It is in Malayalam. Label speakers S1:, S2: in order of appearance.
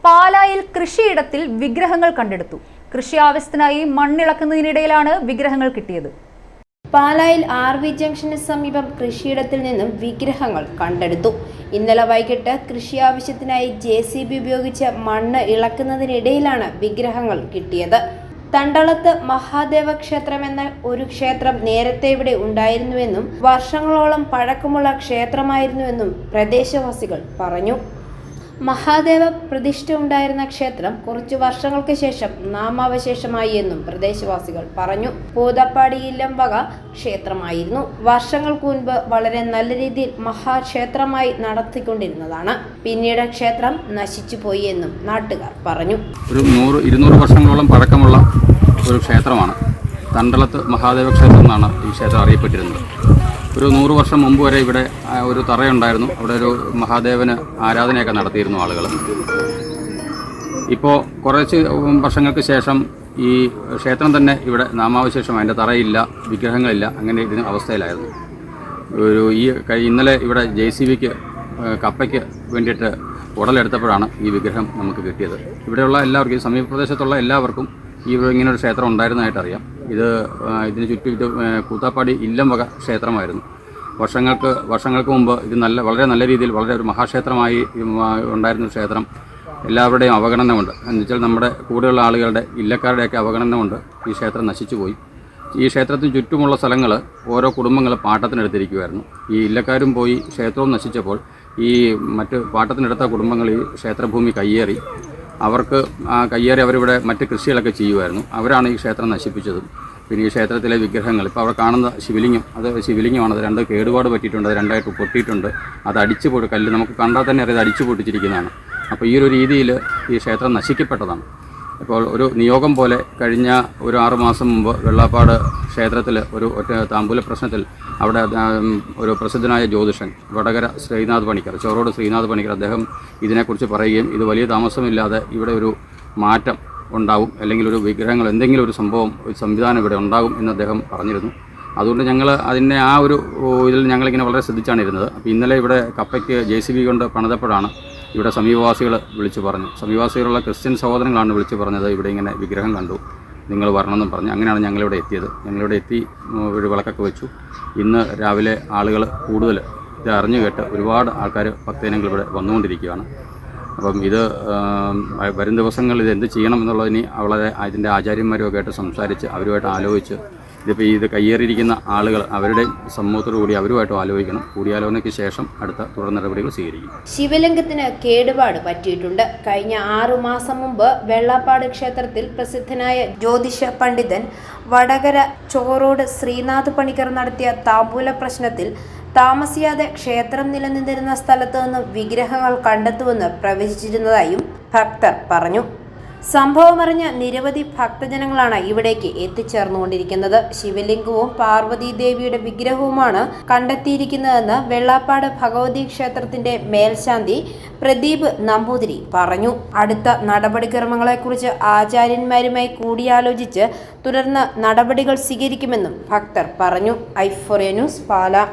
S1: പാലായിൽ കൃഷിയിടത്തിൽ വിഗ്രഹങ്ങൾ കണ്ടെടുത്തു. കൃഷി ആവശ്യത്തിനായി മണ്ണിളക്കുന്നതിനിടയിലാണ് വിഗ്രഹങ്ങൾ കിട്ടിയത്.
S2: പാലായിൽ RV ജംഗ്ഷന് സമീപം കൃഷിയിടത്തിൽ നിന്നും വിഗ്രഹങ്ങൾ കണ്ടെടുത്തു. ഇന്നലെ വൈകിട്ട് കൃഷി ആവശ്യത്തിനായി JCB ഉപയോഗിച്ച് മണ്ണ് ഇളക്കുന്നതിനിടയിലാണ് വിഗ്രഹങ്ങൾ കിട്ടിയത്. തണ്ടളത്ത് മഹാദേവ ക്ഷേത്രം എന്ന ഒരു ക്ഷേത്രം നേരത്തെ ഇവിടെ ഉണ്ടായിരുന്നുവെന്നും വർഷങ്ങളോളം പഴക്കമുള്ള ക്ഷേത്രമായിരുന്നുവെന്നും പ്രദേശവാസികൾ പറഞ്ഞു. മഹാദേവ പ്രതിഷ്ഠ ഉണ്ടായിരുന്ന ക്ഷേത്രം കുറച്ചു വർഷങ്ങൾക്ക് ശേഷം നാമാവശേഷമായി എന്നും പ്രദേശവാസികൾ പറഞ്ഞു. പൂതപ്പാടി ഇല്ലം വക ക്ഷേത്രമായിരുന്നു. വർഷങ്ങൾക്ക് മുൻപ് വളരെ നല്ല രീതിയിൽ മഹാക്ഷേത്രമായി നടത്തിക്കൊണ്ടിരുന്നതാണ്. പിന്നീട് ക്ഷേത്രം നശിച്ചുപോയി എന്നും നാട്ടുകാർ പറഞ്ഞു.
S3: ഒരു 100-200 വർഷങ്ങളോളം പഴക്കമുള്ള ഒരു ക്ഷേത്രമാണ്. തണ്ടളത്ത് മഹാദേവ ക്ഷേത്രം എന്നാണ് ഈ ക്ഷേത്രം അറിയപ്പെട്ടിരുന്നത്. ഒരു 100 വർഷം മുമ്പ് വരെ ഇവിടെ ഒരു തറയുണ്ടായിരുന്നു. അവിടെ ഒരു മഹാദേവന് ആരാധനയൊക്കെ നടത്തിയിരുന്നു ആളുകൾ. ഇപ്പോൾ കുറച്ച് വർഷങ്ങൾക്ക് ശേഷം ഈ ക്ഷേത്രം തന്നെ ഇവിടെ നാമാവശേഷം, അതിൻ്റെ തറയില്ല, വിഗ്രഹങ്ങളില്ല, അങ്ങനെ ഇരുന്ന അവസ്ഥയിലായിരുന്നു. ഇന്നലെ ഇവിടെ JCBക്ക് കപ്പയ്ക്ക് വേണ്ടിയിട്ട് ഉടലെടുത്തപ്പോഴാണ് ഈ വിഗ്രഹം നമുക്ക് കിട്ടിയത്. ഇവിടെയുള്ള എല്ലാവർക്കും, സമീപ പ്രദേശത്തുള്ള എല്ലാവർക്കും ഇങ്ങനൊരു ക്ഷേത്രം ഉണ്ടായിരുന്നതായിട്ട് അറിയാം. ഇതിന് ചുറ്റും ഇത് കൂത്താപ്പാടി ഇല്ലം വക ക്ഷേത്രമായിരുന്നു. വർഷങ്ങൾക്ക് മുമ്പ് ഇത് വളരെ നല്ല രീതിയിൽ വളരെ ഒരു മഹാക്ഷേത്രമായി ഉണ്ടായിരുന്ന ക്ഷേത്രം എല്ലാവരുടെയും അവഗണന കൊണ്ട്, എന്നുവെച്ചാൽ നമ്മുടെ കൂടെയുള്ള ആളുകളുടെ ഇല്ലക്കാരുടെയൊക്കെ അവഗണന കൊണ്ട് ഈ ക്ഷേത്രം നശിച്ചുപോയി. ഈ ക്ഷേത്രത്തിന് ചുറ്റുമുള്ള സ്ഥലങ്ങൾ ഓരോ കുടുംബങ്ങൾ പാട്ടത്തിനെടുത്തിരിക്കുമായിരുന്നു. ഈ ഇല്ലക്കാരും പോയി ക്ഷേത്രവും നശിച്ചപ്പോൾ ഈ മറ്റ് പാട്ടത്തിനെടുത്ത കുടുംബങ്ങൾ ഈ ക്ഷേത്രഭൂമി കയ്യേറി അവരിവിടെ മറ്റ് കൃഷികളൊക്കെ ചെയ്യുമായിരുന്നു. അവരാണ് ഈ ക്ഷേത്രം നശിപ്പിച്ചത്. പിന്നെ ഈ ക്ഷേത്രത്തിലെ വിഗ്രഹങ്ങൾ, ഇപ്പോൾ അവിടെ കാണുന്ന ശിവലിംഗമാണ്. അത് 2 കേടുപാട് പറ്റിയിട്ടുണ്ട്, അത് 2ആയിട്ട് പൊട്ടിയിട്ടുണ്ട്. അത് കല്ല് നമുക്ക് കണ്ടാൽ തന്നെ അറിയാം, അടിച്ചു പൊട്ടിച്ചിരിക്കുന്നതാണ്. അപ്പോൾ ഈ ഒരു രീതിയിൽ ഈ ക്ഷേത്രം നശിക്കപ്പെട്ടതാണ്. ഇപ്പോൾ ഒരു നിയോഗം പോലെ കഴിഞ്ഞ ഒരു 6 മാസം മുമ്പ് വെള്ളാപ്പാട് ക്ഷേത്രത്തിൽ ഒരു താമ്പൂല പ്രശ്നത്തിൽ അവിടെ ഒരു പ്രസിദ്ധനായ ജ്യോതിഷൻ വടകര ശ്രീനാഥ് പണിക്കർ, ചോറോട് ശ്രീനാഥ് പണിക്കർ, അദ്ദേഹം ഇതിനെക്കുറിച്ച് പറയുകയും ഇത് വലിയ താമസമില്ലാതെ ഇവിടെ ഒരു മാറ്റം ഉണ്ടാവും, അല്ലെങ്കിൽ ഒരു വിഗ്രഹങ്ങൾ എന്തെങ്കിലും ഒരു സംവിധാനം ഇവിടെ ഉണ്ടാകും എന്ന് അദ്ദേഹം പറഞ്ഞിരുന്നു. അതുകൊണ്ട് ഞങ്ങൾ അതിനെ ഇതിൽ ഞങ്ങളിങ്ങനെ വളരെ ശ്രദ്ധിച്ചാണ് ഇരുന്നത്. അപ്പോൾ ഇന്നലെ ഇവിടെ കപ്പയ്ക്ക് JCB കൊണ്ട് പണിതപ്പോഴാണ് ഇവിടെ സമീപവാസികൾ വിളിച്ചു പറഞ്ഞു. സമീപവാസികളുള്ള ക്രിസ്ത്യൻ സഹോദരങ്ങളാണ് വിളിച്ചു പറഞ്ഞത്, ഇവിടെ ഇങ്ങനെ വിഗ്രഹം കണ്ടു, നിങ്ങൾ വരണമെന്നും പറഞ്ഞു. അങ്ങനെയാണ് ഞങ്ങളിവിടെ എത്തിയത്. ഞങ്ങളിവിടെ എത്തി ഒരു വിളക്കൊക്കെ വെച്ചു. ഇന്ന് രാവിലെ ആളുകൾ കൂടുതൽ ഇത് അറിഞ്ഞു കേട്ട് ഒരുപാട് ആൾക്കാർ, ഭക്തജനങ്ങൾ ഇവിടെ വന്നുകൊണ്ടിരിക്കുകയാണ്. അപ്പം ഇത് വരും ദിവസങ്ങളിൽ ഇത് എന്ത് ചെയ്യണം എന്നുള്ളതിന് അതിൻ്റെ ആചാര്യന്മാരുമൊക്കെ ആയിട്ട് സംസാരിച്ച് അവരുമായിട്ട് ആലോചിച്ച്, ഇത് കയ്യേറിയിരിക്കുന്ന ആളുകൾ അവരുടെ സമൂഹത്തോടു കൂടി അവരുമായിട്ട് ആലോചിക്കണം. കൂടിയാലോചനയ്ക്ക് ശേഷം അടുത്ത തുടർ നടപടികൾ സ്വീകരിക്കും.
S2: ശിവലിംഗത്തിന് കേടുപാട് പറ്റിയിട്ടുണ്ട്. കഴിഞ്ഞ 6 മാസം മുമ്പ് വെള്ളാപ്പാട് ക്ഷേത്രത്തിൽ പ്രസിദ്ധനായ ജ്യോതിഷ പണ്ഡിതൻ വടകര ചോറോട് ശ്രീനാഥ് പണിക്കർ നടത്തിയ താമ്പൂല പ്രശ്നത്തിൽ താമസിയാതെ ക്ഷേത്രം നിലനിന്നിരുന്ന സ്ഥലത്ത് നിന്ന് വിഗ്രഹങ്ങൾ കണ്ടെത്തുമെന്ന് പ്രവചിച്ചിരുന്നതായും ഭക്തർ പറഞ്ഞു. സംഭവമറിഞ്ഞ നിരവധി ഭക്തജനങ്ങളാണ് ഇവിടേക്ക് എത്തിച്ചേർന്നുകൊണ്ടിരിക്കുന്നത്. ശിവലിംഗവും പാർവതീദേവിയുടെ വിഗ്രഹവുമാണ് കണ്ടെത്തിയിരിക്കുന്നതെന്ന് വെള്ളാപ്പാട് ഭഗവതി ക്ഷേത്രത്തിന്റെ മേൽശാന്തി പ്രദീപ് നമ്പൂതിരി പറഞ്ഞു. അടുത്ത നടപടിക്രമങ്ങളെക്കുറിച്ച് ആചാര്യന്മാരുമായി കൂടിയാലോചിച്ച് തുടർന്ന് നടപടികൾ സ്വീകരിക്കുമെന്നും ഭക്തർ പറഞ്ഞു. i4a ന്യൂസ്, പാല.